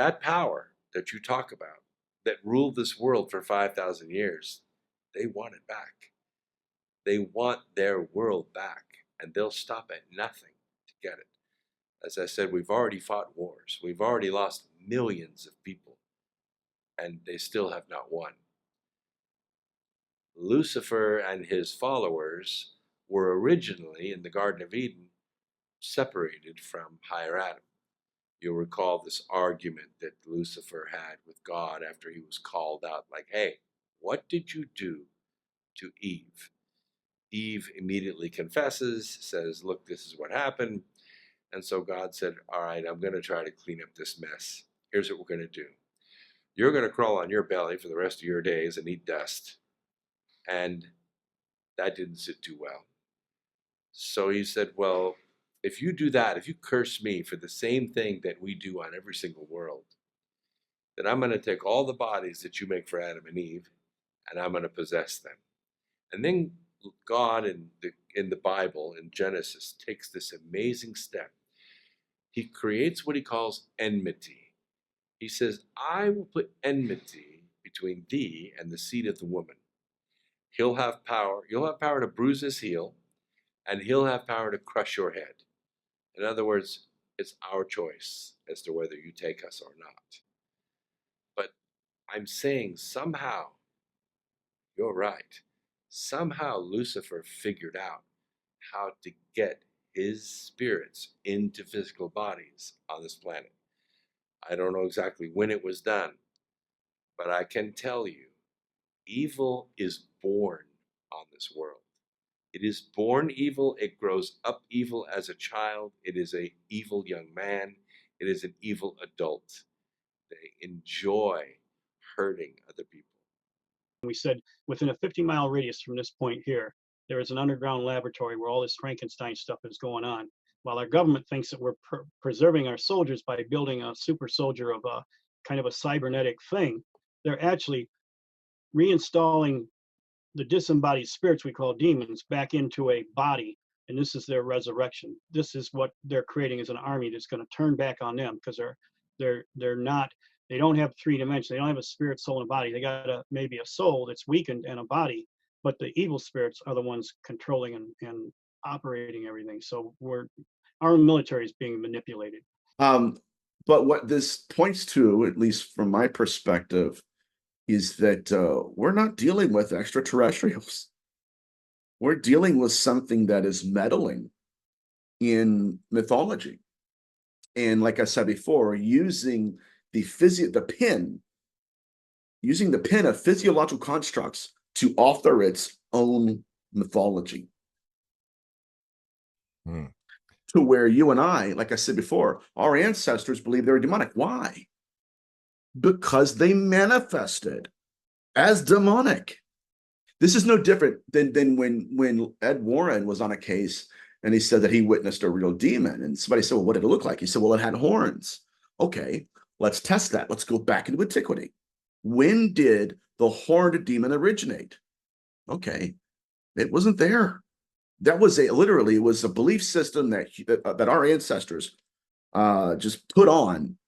that power that you talk about, that ruled this world for 5,000 years, they want it back. They want their world back, and they'll stop at nothing to get it. As I said, we've already fought wars. We've already lost millions of people, and they still have not won. Lucifer and his followers were originally in the Garden of Eden separated from higher Adam. You'll recall this argument that Lucifer had with God after he was called out, like, hey, what did you do to Eve? Eve immediately confesses, says, look, this is what happened. And so God said, all right, I'm going to try to clean up this mess. Here's what we're going to do. You're going to crawl on your belly for the rest of your days and eat dust. And that didn't sit too well. So he said, well, if you do that, if you curse me for the same thing that we do on every single world, then I'm going to take all the bodies that you make for Adam and Eve, and I'm going to possess them. And then God in the Bible, in Genesis, takes this amazing step. He creates what he calls enmity. He says, I will put enmity between thee and the seed of the woman. He'll have power. You'll have power to bruise his heel, and he'll have power to crush your head. In other words, it's our choice as to whether you take us or not. But I'm saying somehow, you're right, somehow Lucifer figured out how to get his spirits into physical bodies on this planet. I don't know exactly when it was done, but I can tell you, evil is born on this world. It is born evil. It grows up evil as a child. It is an evil young man. It is an evil adult. They enjoy hurting other people. We said within a 50-mile radius from this point here, there is an underground laboratory where all this Frankenstein stuff is going on. While our government thinks that we're preserving our soldiers by building a super soldier of a kind of a cybernetic thing, they're actually reinstalling the disembodied spirits we call demons back into a body, and this is their resurrection. This is what they're creating as an army that's going to turn back on them, because they don't have 3 dimensions. They don't have a spirit, soul, and body. They got maybe a soul that's weakened and a body, but the evil spirits are the ones controlling and operating everything. So our military is being manipulated. But what this points to, at least from my perspective, is that we're not dealing with extraterrestrials. We're dealing with something that is meddling in mythology. And like I said before, using the pin of physiological constructs to author its own mythology. To where you and I, like I said before, our ancestors believe they were demonic. Why? Because they manifested as demonic. This is no different than when Ed Warren was on a case and he said that he witnessed a real demon. And somebody said, well, what did it look like? He said, well, it had horns. Okay, let's test that. Let's go back into antiquity. When did the horned demon originate? Okay, it wasn't there. That was literally it was a belief system that our ancestors just put on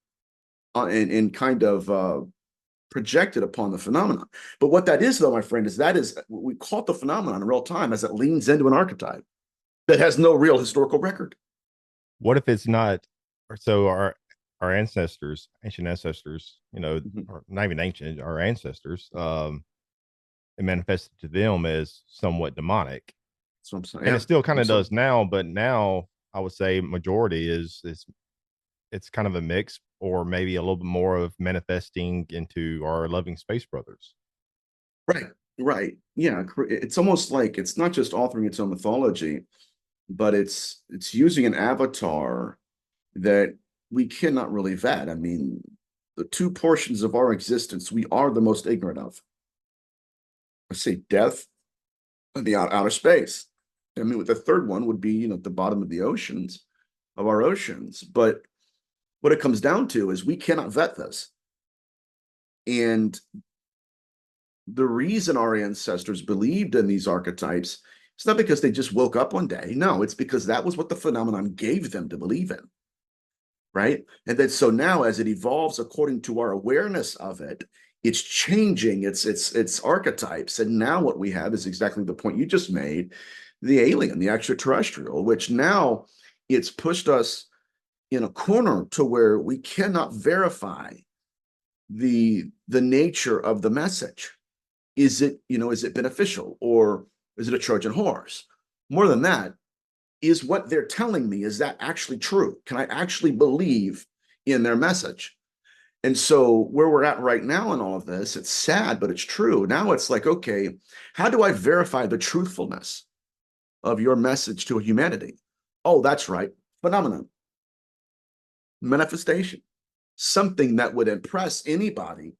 and kind of projected upon the phenomenon. But what that is, though, my friend, is we caught the phenomenon in real time as it leans into an archetype that has no real historical record. What if it's not? So our ancestors, ancient ancestors, or not even ancient, our ancestors, it manifested to them as somewhat demonic. That's what I'm saying. And it still kind of does now, but now I would say majority is it's kind of a mix, or maybe a little bit more of manifesting into our loving space brothers. Right. Yeah. It's almost like it's not just authoring its own mythology, but it's using an avatar that we cannot really vet. I mean, the 2 portions of our existence we are the most ignorant of. I say death and the outer space. I mean, the third one would be, at the bottom of the oceans, of our oceans. But what it comes down to is we cannot vet this. And the reason our ancestors believed in these archetypes, it's not because they just woke up one day. No, it's because that was what the phenomenon gave them to believe in. right? And then so now as it evolves according to our awareness of it, it's changing its archetypes. And now what we have is exactly the point you just made, the alien, the extraterrestrial, which now it's pushed us in a corner to where we cannot verify the nature of the message. Is it, is it beneficial, or is it a Trojan horse? More than that, is what they're telling me, is that actually true? Can I actually believe in their message? And so where we're at right now in all of this, it's sad, but it's true. Now it's like, okay, how do I verify the truthfulness of your message to humanity? Oh, that's right. Phenomenon. Manifestation. Something that would impress anybody.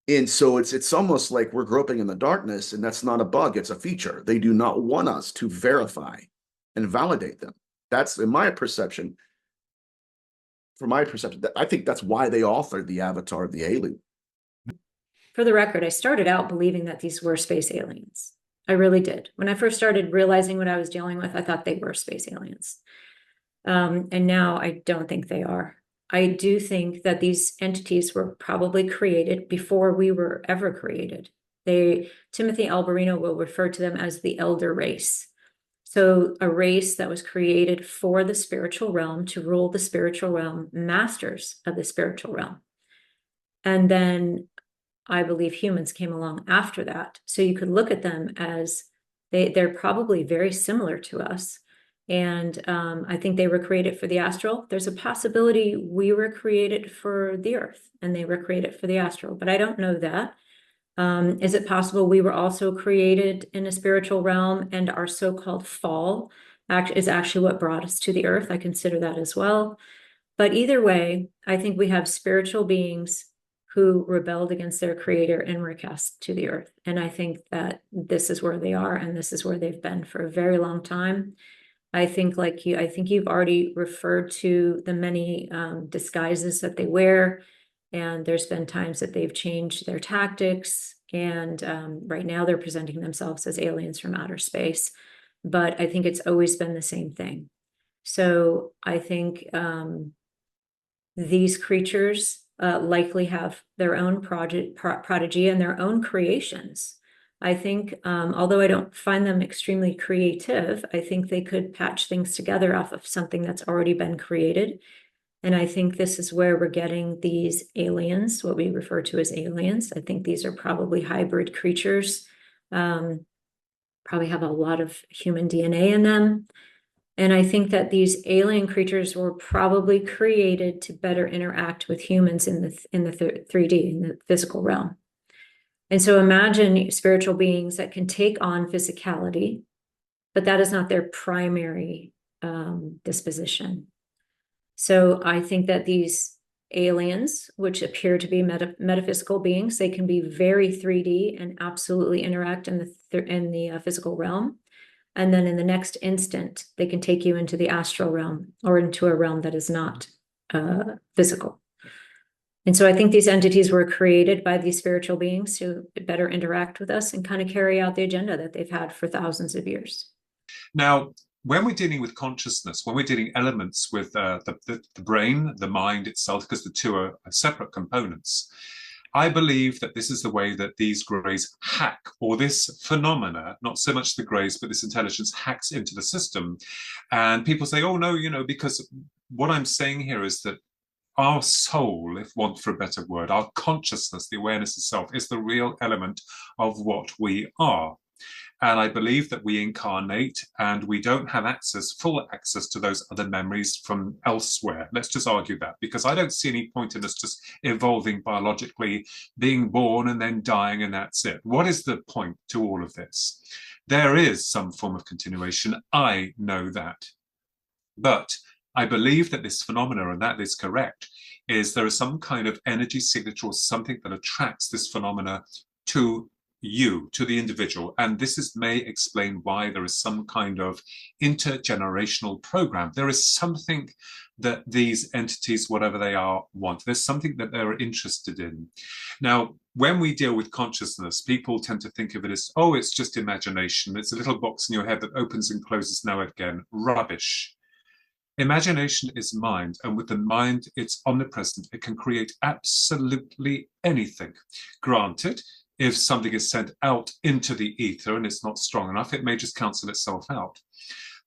And so it's almost like we're groping in the darkness, and that's not a bug, it's a feature. They do not want us to verify and validate them. That's, in my perception, I think that's why they authored the avatar of the alien. For the record, I started out believing that these were space aliens. I really did. When I first started realizing what I was dealing with, I thought they were space aliens. And now I don't think they are. I do think that these entities were probably created before we were ever created. Timothy Alberino will refer to them as the elder race. So a race that was created for the spiritual realm, to rule the spiritual realm, masters of the spiritual realm. And then I believe humans came along after that. So you could look at them as they're probably very similar to us. And I think they were created for the astral. There's a possibility we were created for the earth and they were created for the astral, but I don't know that. Is it possible we were also created in a spiritual realm, and our so-called fall is actually what brought us to the earth? I consider that as well. But either way, I think we have spiritual beings who rebelled against their creator and were cast to the earth. And I think that this is where they are, and this is where they've been for a very long time. I think you've already referred to the many disguises that they wear, and there's been times that they've changed their tactics, and right now they're presenting themselves as aliens from outer space. But I think it's always been the same thing. So I think these creatures likely have their own prodigy and their own creations. I think, although I don't find them extremely creative, I think they could patch things together off of something that's already been created. And I think this is where we're getting these aliens, what we refer to as aliens. I think these are probably hybrid creatures, probably have a lot of human DNA in them. And I think that these alien creatures were probably created to better interact with humans in the 3D, in the physical realm. And so imagine spiritual beings that can take on physicality, but that is not their primary disposition. So I think that these aliens, which appear to be metaphysical beings, they can be very 3D and absolutely interact in the physical realm. And then in the next instant, they can take you into the astral realm or into a realm that is not physical. And so I think these entities were created by these spiritual beings to better interact with us and kind of carry out the agenda that they've had for thousands of years. Now, when we're dealing with consciousness, when we're dealing elements with the brain, the mind itself, because the two are separate components, I believe that this is the way that these greys hack, or this phenomena, not so much the greys, but this intelligence hacks into the system. And people say, oh no, because what I'm saying here is that our soul, if want for a better word, our consciousness, the awareness itself, is the real element of what we are. And I believe that we incarnate and we don't have full access to those other memories from elsewhere. Let's just argue that, because I don't see any point in us just evolving biologically, being born and then dying, and that's it. What is the point to all of this? There is some form of continuation. I know that. But I believe that this phenomena, and that is correct, is there is some kind of energy signature or something that attracts this phenomena to you, to the individual. And this may explain why there is some kind of intergenerational program. There is something that these entities, whatever they are, want. There's something that they're interested in. Now, when we deal with consciousness, people tend to think of it as, oh, it's just imagination. It's a little box in your head that opens and closes now and again. Rubbish. Imagination is mind, and with the mind, it's omnipresent. It can create absolutely anything. Granted, if something is sent out into the ether and it's not strong enough, it may just cancel itself out.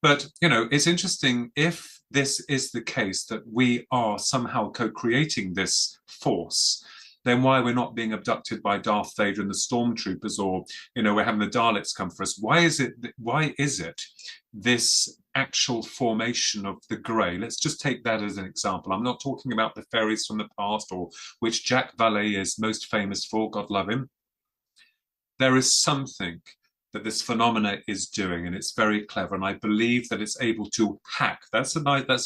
But, you know, it's interesting if this is the case, that we are somehow co-creating this force, then why we're not being abducted by Darth Vader and the stormtroopers, or, you know, we're having the Daleks come for us. Why is it this actual formation of the grey? Let's just take that as an example. I'm not talking about the fairies from the past, or which Jack Valet is most famous for, God love him. There is something that this phenomena is doing, and it's very clever, and I believe that it's able to hack. That's a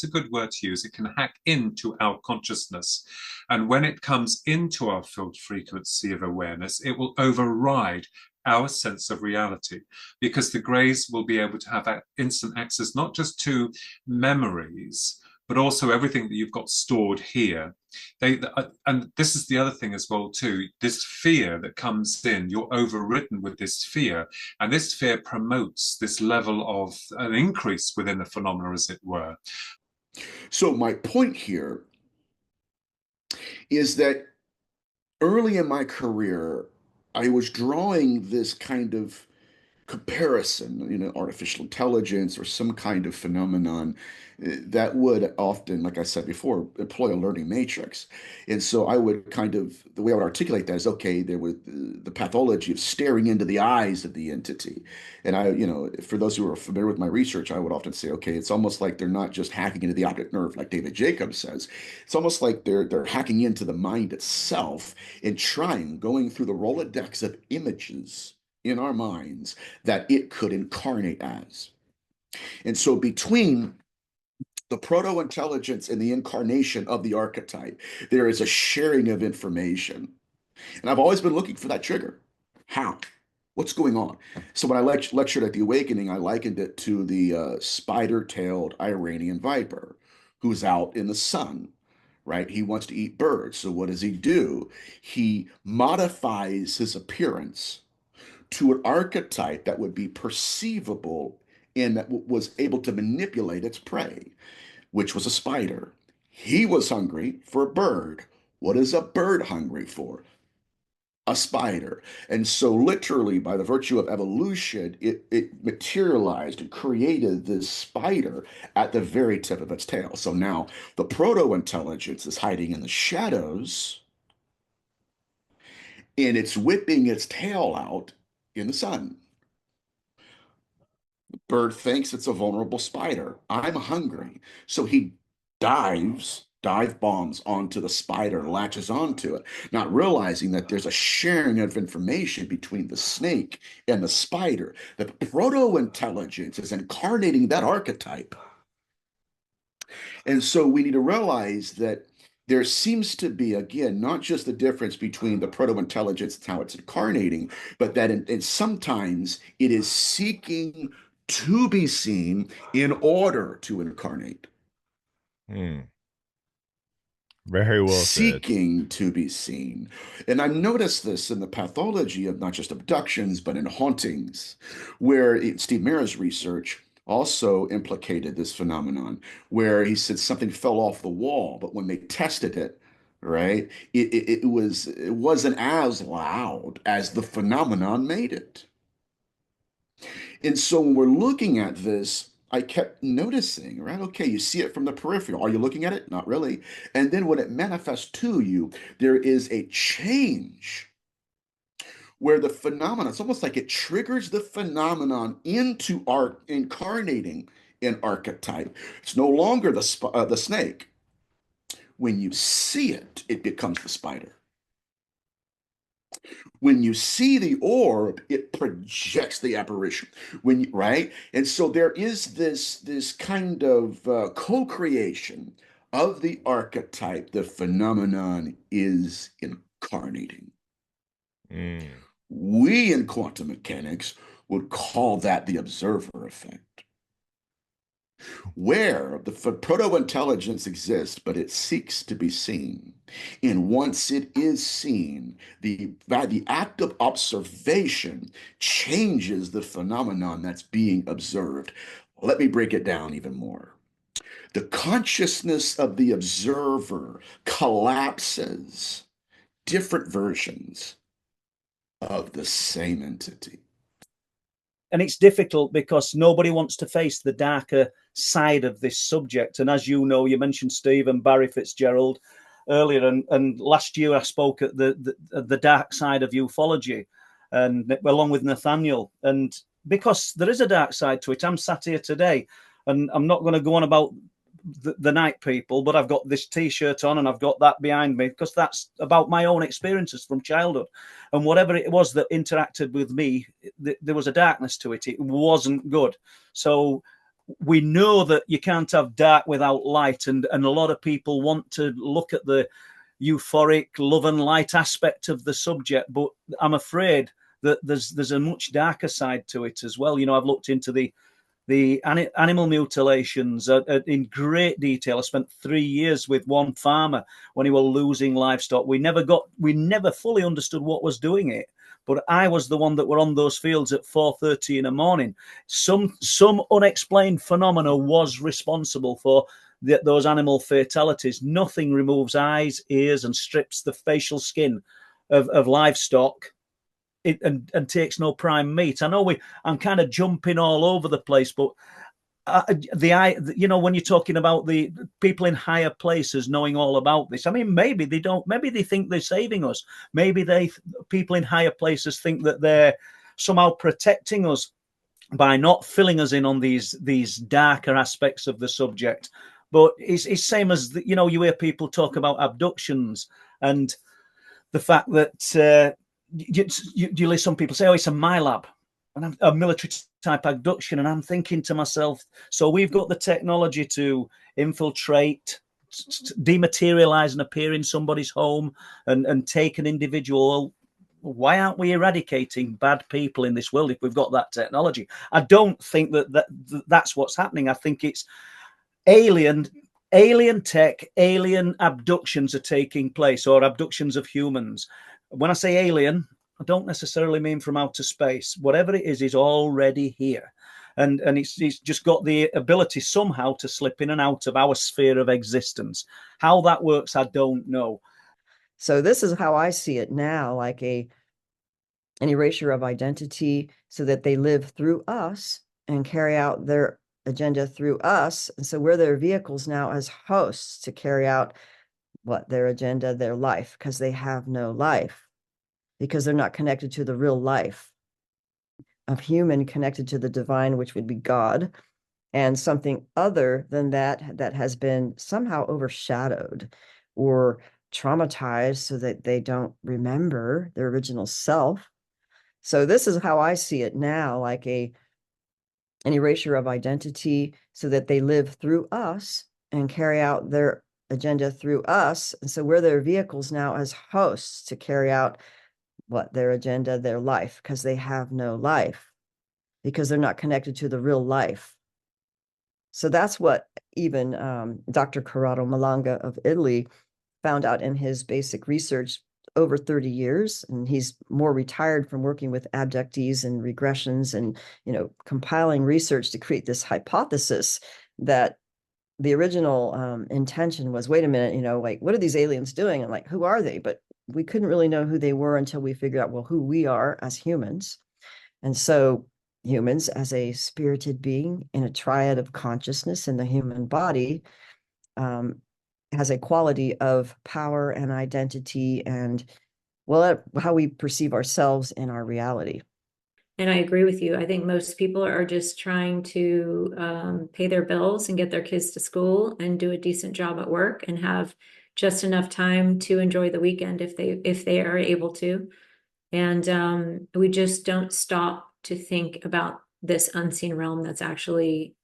good word to use. It can hack into our consciousness, and when it comes into our field frequency of awareness, it will override our sense of reality, because the greys will be able to have instant access not just to memories, but also everything that you've got stored here. And this is the other thing as well too, this fear that comes in, you're overridden with this fear, and this fear promotes this level of an increase within the phenomena, as it were. So my point here is that early in my career, I was drawing this kind of comparison, you know, artificial intelligence or some kind of phenomenon that would often, like I said before, employ a learning matrix. And so I would kind of, the way I would articulate that is, okay, there was the pathology of staring into the eyes of the entity. And I, you know, for those who are familiar with my research, I would often say, okay, it's almost like they're not just hacking into the optic nerve, like David Jacobs says. It's almost like they're hacking into the mind itself and going through the Rolodex of images in our minds that it could incarnate as. And so between the proto-intelligence and the incarnation of the archetype, there is a sharing of information. And I've always been looking for that trigger. How? What's going on? So when I lectured at the Awakening, I likened it to the spider-tailed Iranian viper who's out in the sun, right? He wants to eat birds. So what does he do? He modifies his appearance to an archetype that would be perceivable and that was able to manipulate its prey, which was a spider. He was hungry for a bird. What is a bird hungry for? A spider. And so literally by the virtue of evolution, it materialized and created this spider at the very tip of its tail. So now the proto-intelligence is hiding in the shadows and it's whipping its tail out in the sun. The bird thinks it's a vulnerable spider. I'm hungry. So he dive bombs onto the spider, latches onto it, not realizing that there's a sharing of information between the snake and the spider. The proto-intelligence is incarnating that archetype. And so we need to realize that there seems to be, again, not just the difference between the proto-intelligence and how it's incarnating, but that sometimes it is seeking to be seen in order to incarnate. Very well said. Seeking to be seen. And I've noticed this in the pathology of not just abductions, but in hauntings, where Steve Mera's research also implicated this phenomenon, where he said something fell off the wall, but when they tested it, right, it wasn't as loud as the phenomenon made it. And so when we're looking at this, I kept noticing, right? Okay, you see it from the peripheral. Are you looking at it? Not really. And then when it manifests to you, there is a change where the phenomenon, it's almost like it triggers the phenomenon into incarnating an archetype. It's no longer the snake. When you see it, it becomes the spider. When you see the orb, it projects the apparition. Right? And so there is this kind of co-creation of the archetype. The phenomenon is incarnating. We in quantum mechanics would call that the observer effect, where the proto-intelligence exists, but it seeks to be seen. And once it is seen, the act of observation changes the phenomenon that's being observed. Let me break it down even more. The consciousness of the observer collapses different versions of the same entity. And it's difficult because nobody wants to face the darker side of this subject. And as you know, you mentioned Steve and Barry Fitzgerald earlier, and last year I spoke at the dark side of ufology, and along with Nathaniel. And because there is a dark side to it, I'm sat here today, and I'm not going to go on about the night people, but I've got this T-shirt on and I've got that behind me because that's about my own experiences from childhood. And whatever it was that interacted with me, there was a darkness to it. It wasn't good. So we know that you can't have dark without light, and a lot of people want to look at the euphoric love and light aspect of the subject, but I'm afraid that there's a much darker side to it as well. You know, I've looked into the animal mutilations in great detail. I spent 3 years with one farmer when he was losing livestock. We never fully understood what was doing it, but I was the one that were on those fields at 4:30 in the morning. Some unexplained phenomena was responsible for those animal fatalities. Nothing removes eyes, ears, and strips the facial skin of livestock. And takes no prime meat. I know I'm kind of jumping all over the place, but you know, when you're talking about the people in higher places knowing all about this, I mean, maybe they don't. Maybe they think they're saving us. Maybe people in higher places think that they're somehow protecting us by not filling us in on these darker aspects of the subject. But it's same as you know, you hear people talk about abductions and the fact that. You hear some people say, "Oh, it's a MyLab, and a military type abduction," and I'm thinking to myself, so we've got the technology to infiltrate, dematerialize, and appear in somebody's home and take an individual. Why aren't we eradicating bad people in this world if we've got that technology? I don't think that's what's happening. I think it's alien tech, alien abductions are taking place, or abductions of humans. When I say alien, I don't necessarily mean from outer space. Whatever it is already here. And it's just got the ability somehow to slip in and out of our sphere of existence. How that works, I don't know. So this is how I see it now, like an erasure of identity so that they live through us and carry out their agenda through us. And so we're their vehicles now as hosts to carry out their agenda, their life, because they have no life, because they're not connected to the real life of human, connected to the divine, which would be God, and something other than that has been somehow overshadowed or traumatized so that they don't remember their original self. So this is how I see it now, like an erasure of identity so that they live through us and carry out their agenda through us. And so we're their vehicles now as hosts to carry out their agenda, their life, because they have no life, because they're not connected to the real life. So that's what even Dr. Corrado Malanga of Italy found out in his basic research over 30 years. And he's more retired from working with abductees and regressions and, you know, compiling research to create this hypothesis that the original intention was, wait a minute, you know, like, what are these aliens doing? And like, who are they? But we couldn't really know who they were until we figured out, well, who we are as humans. And so humans as a spirited being in a triad of consciousness in the human body has a quality of power and identity and, well, how we perceive ourselves in our reality. And I agree with you. I think most people are just trying to pay their bills and get their kids to school and do a decent job at work and have just enough time to enjoy the weekend if they are able to. And we just don't stop to think about this unseen realm that's actually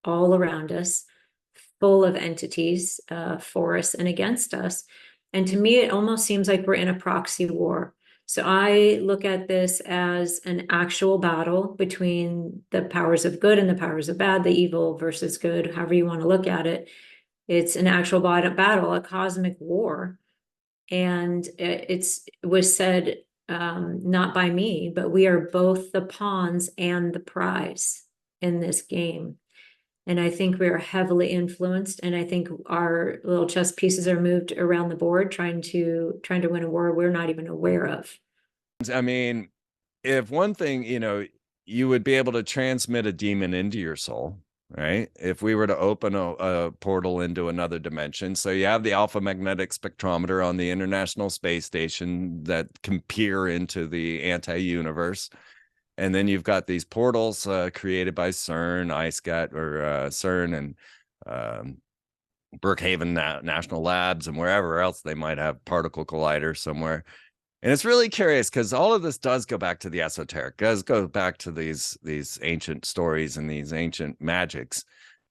all around us, full of entities for us and against us. And to me, it almost seems like we're in a proxy war. So I look at this as an actual battle between the powers of good and the powers of bad, the evil versus good, however you want to look at it. It's an actual battle, a cosmic war. And it was said, not by me, but we are both the pawns and the prize in this game. And I think we are heavily influenced, and I think our little chess pieces are moved around the board trying to win a war we're not even aware of. I mean, if one thing, you would be able to transmit a demon into your soul, right? If we were to open a portal into another dimension. So you have the alpha magnetic spectrometer on the International Space Station that can peer into the anti-universe. And then you've got these portals created by CERN, CERN, and Brookhaven National Labs, and wherever else they might have particle collider somewhere. And it's really curious because all of this does go back to the esoteric, does go back to these ancient stories and these ancient magics.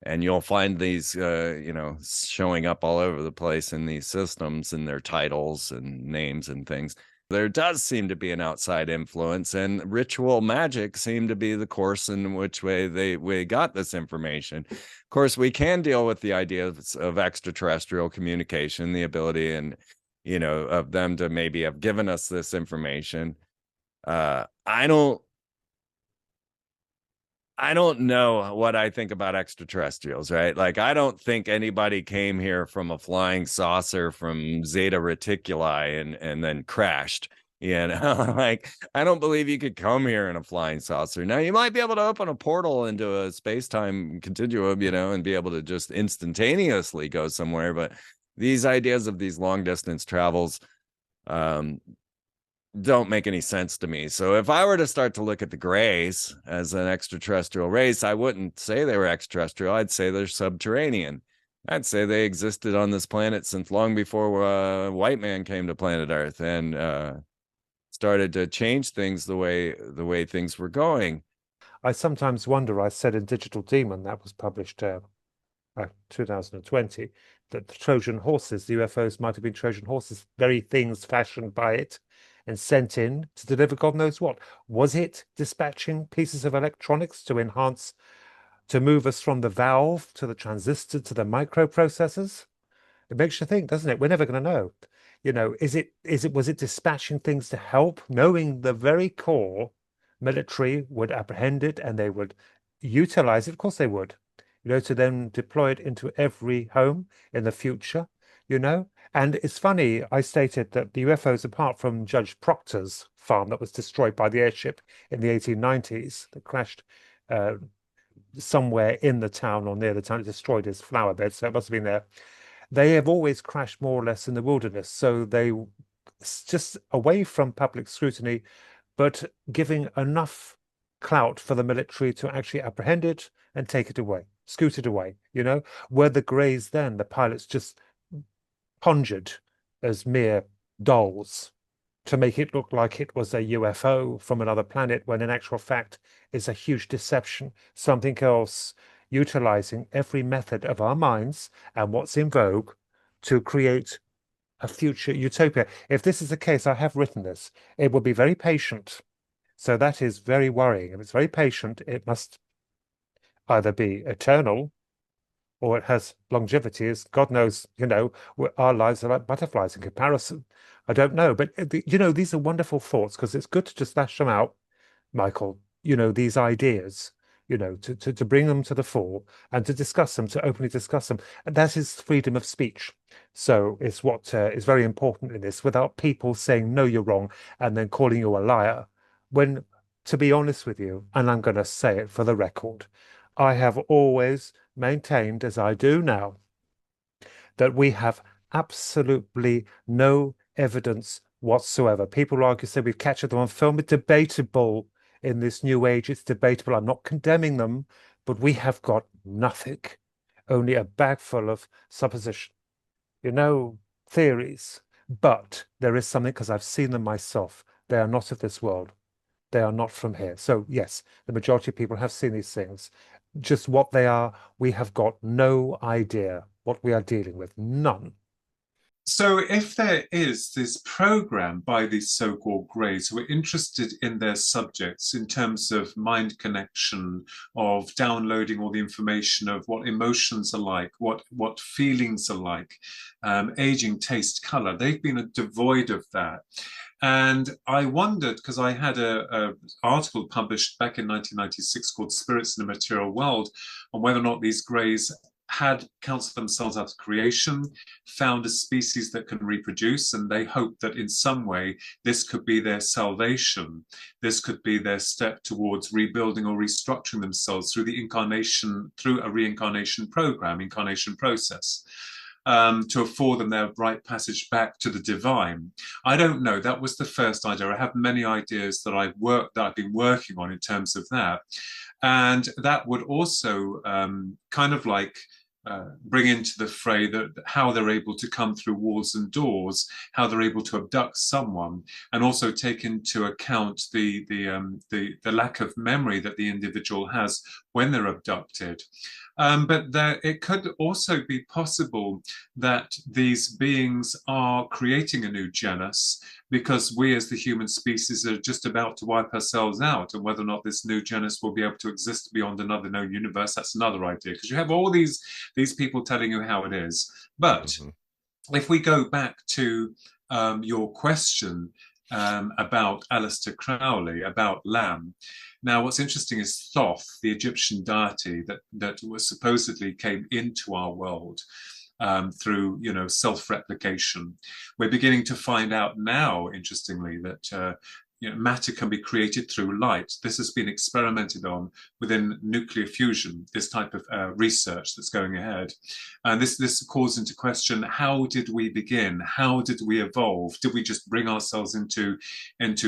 And you'll find these, showing up all over the place in these systems and their titles and names and things. There does seem to be an outside influence, and ritual magic seemed to be the course in which way we got this information. Of course, we can deal with the idea of extraterrestrial communication, the ability and of them to maybe have given us this information. I don't know what I think about extraterrestrials, right? Like, I don't think anybody came here from a flying saucer from Zeta Reticuli and then crashed. Like, I don't believe you could come here in a flying saucer. Now, you might be able to open a portal into a space-time continuum, and be able to just instantaneously go somewhere. But these ideas of these long-distance travels don't make any sense to me. So if I were to start to look at the Greys as an extraterrestrial race, I wouldn't say they were extraterrestrial. I'd say they're subterranean. I'd say they existed on this planet since long before white man came to planet Earth and started to change things the way things were going. I sometimes wonder, I said in Digital Demon, that was published 2020, that the Trojan horses, the UFOs might have been Trojan horses, very things fashioned by it and sent in to deliver God knows what. Was it dispatching pieces of electronics to enhance, to move us from the valve to the transistor to the microprocessors? It makes you think, doesn't it? We're never going to know. Was it dispatching things to help, knowing the very core military would apprehend it and they would utilize it? Of course they would, to then deploy it into every home in the future, And it's funny, I stated that the UFOs, apart from Judge Proctor's farm that was destroyed by the airship in the 1890s, that crashed somewhere in the town or near the town, it destroyed his flower bed, so it must have been there. They have always crashed more or less in the wilderness, so they just away from public scrutiny, but giving enough clout for the military to actually apprehend it and take it away, scoot it away, Were the Greys then, the pilots just conjured as mere dolls to make it look like it was a UFO from another planet, when in actual fact it's a huge deception, something else, utilizing every method of our minds and what's in vogue to create a future utopia. If this is the case, I have written this, it will be very patient. So that is very worrying. If it's very patient, it must either be eternal or it has longevity. As God knows, our lives are like butterflies in comparison. I don't know, but these are wonderful thoughts, because it's good to just lash them out, Michael. These ideas, to bring them to the fore and to discuss them, to openly discuss them, and that is freedom of speech. So it's what is very important in this, without people saying no, you're wrong, and then calling you a liar. When, to be honest with you, and I'm going to say it for the record, I have always maintained, as I do now, that we have absolutely no evidence whatsoever. People argue, say we've captured them on film. It's debatable in this new age. It's debatable. I'm not condemning them, but we have got nothing, only a bag full of supposition, theories. But there is something, because I've seen them myself. They are not of this world. They are not from here. So yes, the majority of people have seen these things. Just what they are, we have got no idea what we are dealing with. None. So if there is this program by these so-called greys who are interested in their subjects in terms of mind connection, of downloading all the information of what emotions are like, what feelings are like, aging, taste, color, they've been devoid of that. And I wondered, because I had a article published back in 1996 called Spirits in the Material World, on whether or not these greys had counseled themselves out of creation, found a species that can reproduce, and they hoped that in some way this could be their salvation. This could be their step towards rebuilding or restructuring themselves through the incarnation, through a reincarnation program, incarnation process. To afford them their right passage back to the divine. I don't know. That was the first idea. I have many ideas that I've been working on in terms of that, and that would also kind of like bring into the fray that how they're able to come through walls and doors, how they're able to abduct someone, and also take into account the lack of memory that the individual has when they're abducted. But it could also be possible that these beings are creating a new genus because we as the human species are just about to wipe ourselves out, and whether or not this new genus will be able to exist beyond another known universe, that's another idea, because you have all these people telling you how it is. But if we go back to your question about Aleister Crowley, about Lam. Now, what's interesting is Thoth, the Egyptian deity that was supposedly came into our world through, self-replication. We're beginning to find out now, interestingly, that matter can be created through light. This has been experimented on within nuclear fusion, this type of research that's going ahead. And this calls into question, how did we begin? How did we evolve? Did we just bring ourselves into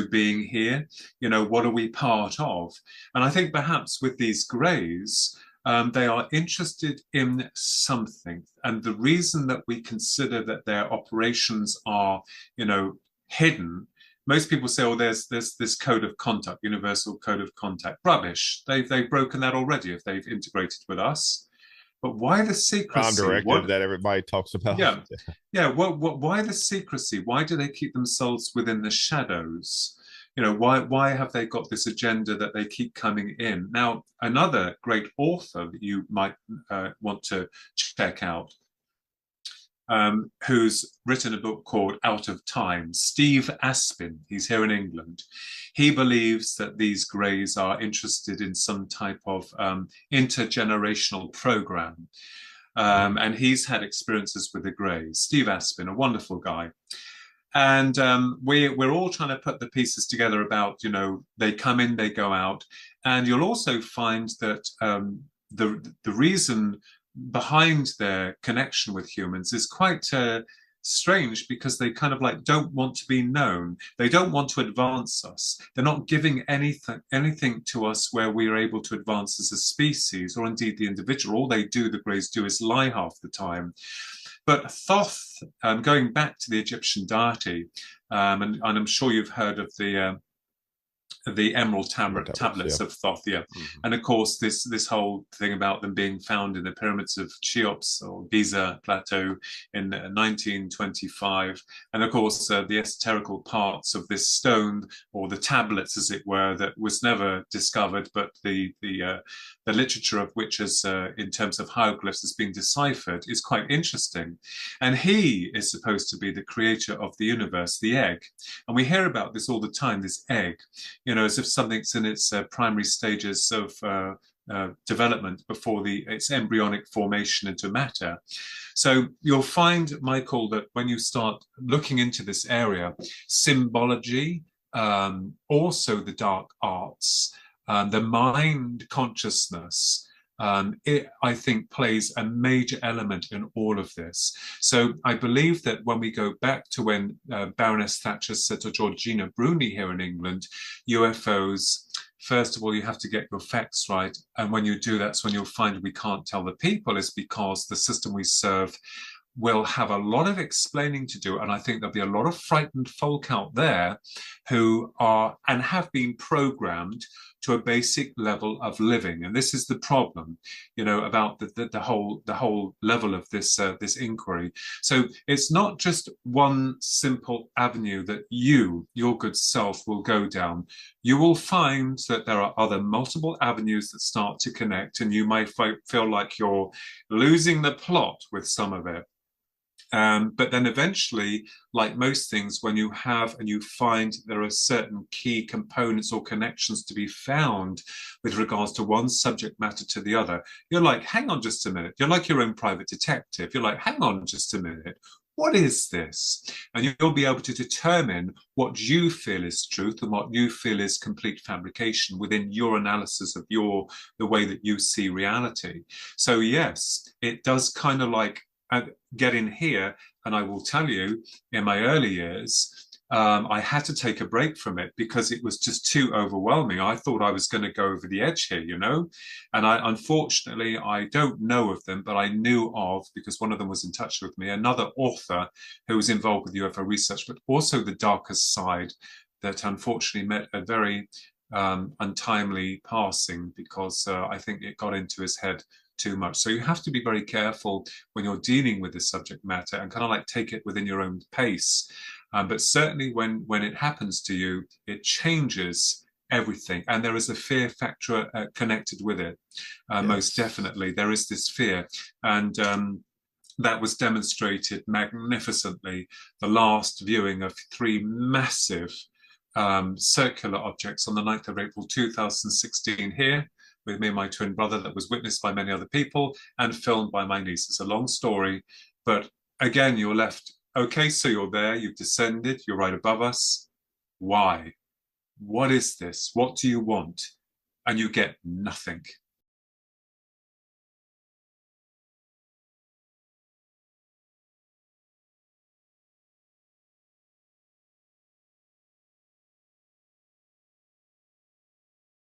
being here? What are we part of? And I think perhaps with these greys, they are interested in something. And the reason that we consider that their operations are, hidden, most people say, oh, there's this code of contact, universal code of contact. Rubbish. They've broken that already if they've integrated with us. But why the secrecy? Directive that everybody talks about. Yeah. Why the secrecy? Why do they keep themselves within the shadows? Why have they got this agenda that they keep coming in? Now, another great author that you might want to check out, who's written a book called Out of Time, Steve Aspin. He's here in England. He believes that these greys are interested in some type of intergenerational program. And he's had experiences with the greys. Steve Aspin, a wonderful guy. And we're all trying to put the pieces together about, they come in, they go out. And you'll also find that the reason behind their connection with humans is quite strange, because they kind of like don't want to be known. They don't want to advance us. They're not giving anything to us where we are able to advance as a species, or indeed the individual. All they do, the greys do, is lie half the time. But Thoth, going back to the Egyptian deity, and I'm sure you've heard of the emerald tablets of Thoth, and of course this whole thing about them being found in the pyramids of Cheops or Giza Plateau in 1925, and of course the esoterical parts of this stone, or the tablets as it were, that was never discovered, but the literature of which is in terms of hieroglyphs has been deciphered, is quite interesting. And he is supposed to be the creator of the universe, the egg, and we hear about this all the time, this egg, as if something's in its primary stages of development before its embryonic formation into matter. So you'll find, Michael, that when you start looking into this area, symbology, also the dark arts, the mind consciousness, it, I think, plays a major element in all of this. So I believe that when we go back to when Baroness Thatcher said to Georgina Bruni here in England, UFOs, first of all, you have to get your facts right. And when you do, that's when you'll find we can't tell the people, is because the system we serve will have a lot of explaining to do. And I think there'll be a lot of frightened folk out there who are and have been programmed to a basic level of living. And this is the problem, about the whole level of this inquiry. So it's not just one simple avenue that your good self, will go down. You will find that there are other multiple avenues that start to connect, and you may feel like you're losing the plot with some of it. But then eventually, like most things, when you have and you find there are certain key components or connections to be found with regards to one subject matter to the other, you're like, hang on just a minute. You're like your own private detective. You're like, hang on just a minute. What is this? And you'll be able to determine what you feel is truth and what you feel is complete fabrication within your analysis of the way that you see reality. So yes, it does kind of like get in here. And I will tell you, in my early years, I had to take a break from it because it was just too overwhelming. I thought I was going to go over the edge here, and unfortunately, I don't know of them, but I knew of, because one of them was in touch with me, another author who was involved with UFO research, but also the darkest side, that unfortunately met a very untimely passing, because I think it got into his head too much. So you have to be very careful when you're dealing with this subject matter and kind of like take it within your own pace. But certainly when it happens to you, it changes everything. And there is a fear factor connected with it. Most definitely, there is this fear. And that was demonstrated magnificently. The last viewing of 3 massive circular objects on the 9th of April 2016 here, with me and my twin brother, that was witnessed by many other people and filmed by my niece. It's a long story, but again, you're left, okay, so you're there, you've descended, you're right above us. Why? What is this? What do you want? And you get nothing.